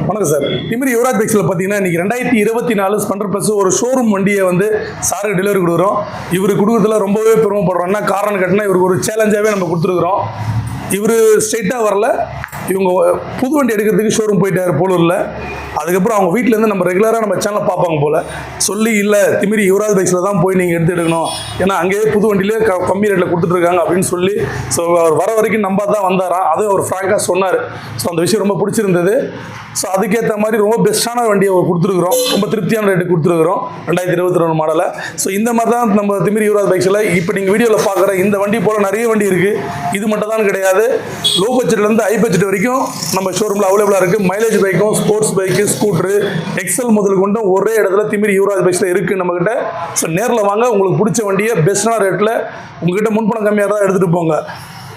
வணக்கம் சார். திமிரி யுவராஜ் பைக்ஸில் பார்த்தீங்கன்னா இன்றைக்கி 2024 ஸ்பெண்டர் ப்ளஸ் ஒரு ஷோரூம் வண்டியை வந்து சாருக்கு டெலிவரி கொடுக்குறோம். இவர் கொடுக்குறதுல ரொம்பவே பெருமைப்படுறோம். என்ன காரணம் கேட்டால் இவருக்கு ஒரு சேலஞ்சாகவே நம்ம கொடுத்துருக்குறோம். இவர் ஸ்ட்ரெயிட்டாக வரல, இவங்க புது வண்டி எடுக்கிறதுக்கு ஷோரூம் போயிட்டார் போலூரில். அதுக்கப்புறம் அவங்க வீட்டிலேருந்து நம்ம ரெகுலராக நம்ம சேனலை பார்ப்பாங்க போல் சொல்லி, இல்லை திமிரி யுவராஜ் பைக்ஸில் தான் போய் நீங்கள் எடுக்கணும், ஏன்னா அங்கேயே புது வண்டியிலே கம்மி ரேட்டில் கொடுத்துட்ருக்காங்க அப்படின்னு சொல்லி ஸோ அவர் வர வரைக்கும் நம்ப தான் வந்தாராம். அதுவும் அவர் ஃப்ராங்காக சொன்னார். ஸோ அந்த விஷயம் ரொம்ப பிடிச்சிருந்தது. ஸோ அதுக்கேற்ற மாதிரி ரொம்ப பெஸ்ட்டான வண்டியை கொடுத்துருக்குறோம். ரொம்ப திருப்தியான ரேட்டு கொடுத்துருக்குறோம் 2022 மாடலை. ஸோ இந்த மாதிரி தான் நம்ம திமிரி யுவராஜ் பைக்ஸில் இப்போ நீங்கள் வீடியோவில் பார்க்குற இந்த வண்டி போல் நிறைய வண்டி இருக்குது. இது மட்டும் தான் கிடையாது, லோ பட்ஜெட்லேருந்து ஹை பட்ஜெட் வரைக்கும் நம்ம ஷோரூமில் அவைலபிளாக இருக்குது. மைலேஜ் பைக்கும், ஸ்போர்ட்ஸ் பைக்கு, ஸ்கூட்ரு, எக்ஸல் முதல் கொண்டு ஒரே இடத்துல திமிரி யுவராஜ் பைக்ஸில் இருக்குது நம்மக்கிட்ட. ஸோ நேரில் வாங்க, உங்களுக்கு பிடிச்ச வண்டியை பெஸ்ட்டான ரேட்டில் உங்ககிட்ட முன்பணம் கம்மியாக தான் எடுத்துகிட்டு போங்க.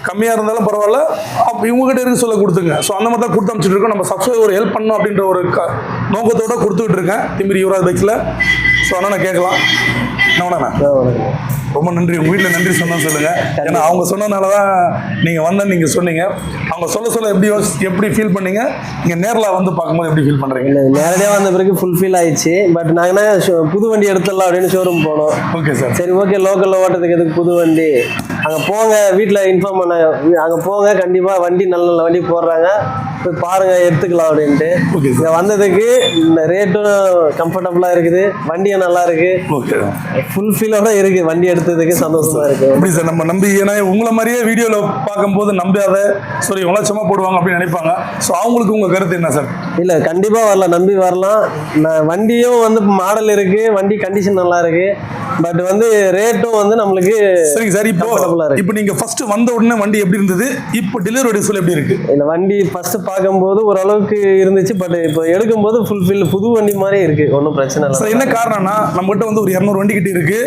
கம்மியாக இருந்தாலும் பரவாயில்ல, இவங்ககிட்ட இருக்கு சொல்ல கொடுத்துங்க. ஸோ அந்த மாதிரி தான் கொடுத்து அனுப்பிச்சிட்டு இருக்கோம். நம்ம சப்ஸ்கிரைபர் ஒரு ஹெல்ப் பண்ணணும் அப்படின்ற ஒரு நோக்கத்தோடு கொடுத்துக்கிட்டு இருக்கேன் திமிரி யுவராஜ் பைக்ஸில். ஸோ ஆனால் நான் கேட்கலாம், என்ன ரொம்ப நன்றி. உங்கள் வீட்டில் நன்றி சொன்னேன்னு சொல்லுங்கள். ஏன்னா அவங்க சொன்னதுனால தான் நீங்கள் சொன்னீங்க. அவங்க சொல்ல எப்படி ஃபீல் பண்ணீங்க? நீங்கள் நேரில் வந்து பார்க்கும்போது எப்படி ஃபீல் பண்ணுறீங்க? இல்லை, நேரடியாக வந்த பிறகு ஃபுல்ஃபில் ஆயிடுச்சு. பட் நாங்கள் புது வண்டி எடுத்துடலாம் அப்படின்னு ஷோரூம் போனோம். Okay sir. சரி, ஓகே, லோக்கலில் ஓட்டுறதுக்கு எதுக்கு புது வண்டி, அங்கே போங்க, வீட்டில் இன்ஃபார்ம் பண்ண, அங்கே போங்க, கண்டிப்பாக வண்டி நல்ல நல்ல வண்டி போடுறாங்க, போய் பாருங்கள், எடுத்துக்கலாம் அப்படின்ட்டு. Okay sir. இங்கே வந்ததுக்கு இந்த ரேட்டும் கம்ஃபர்டபுளாக இருக்குது, வண்டியும் நல்லா இருக்குது. ஓகே, ஃபுல்ஃபில்லோட இருக்குது, வண்டி எடுத்ததுக்கு சந்தோஷமா இருக்குது. எப்படி சார் நம்ம நம்பி, ஏன்னா உங்களை மாதிரியே வீடியோவில் பார்க்கும்போது நம்பாத சரி இவங்களா சும்மா போடுவாங்க அப்படின்னு நினைப்பாங்க. ஸோ அவங்களுக்கு உங்கள் கருத்து என்ன சார்? இல்லை, கண்டிப்பாக வரலாம், நம்பி வரலாம். வண்டியும் வந்து மாடல் இருக்குது, வண்டி கண்டிஷன் நல்லா இருக்குது. பட் வந்து ரேட்டும் வந்து நம்மளுக்கு சரிங்க சார். இப்போ நீங்கள் ஃபர்ஸ்ட் வந்த உடனே வண்டி எப்படி இருந்தது, இப்போ டெலிவரி டிஸ்பிளே எப்படி இருக்கு? இல்லை, வண்டி ஃபர்ஸ்ட் பார்க்கும்போது ஓரளவுக்கு இருந்துச்சு. பட் இப்போ எடுக்கும்போது ஃபுல்ஃபில் புது வண்டி மாதிரி இருக்கு, ஒன்றும் பிரச்சனை இல்லை. என்ன காரணம்னா நம்மகிட்ட வந்து ஒரு 200 வண்டி கிட்ட இருக்கு.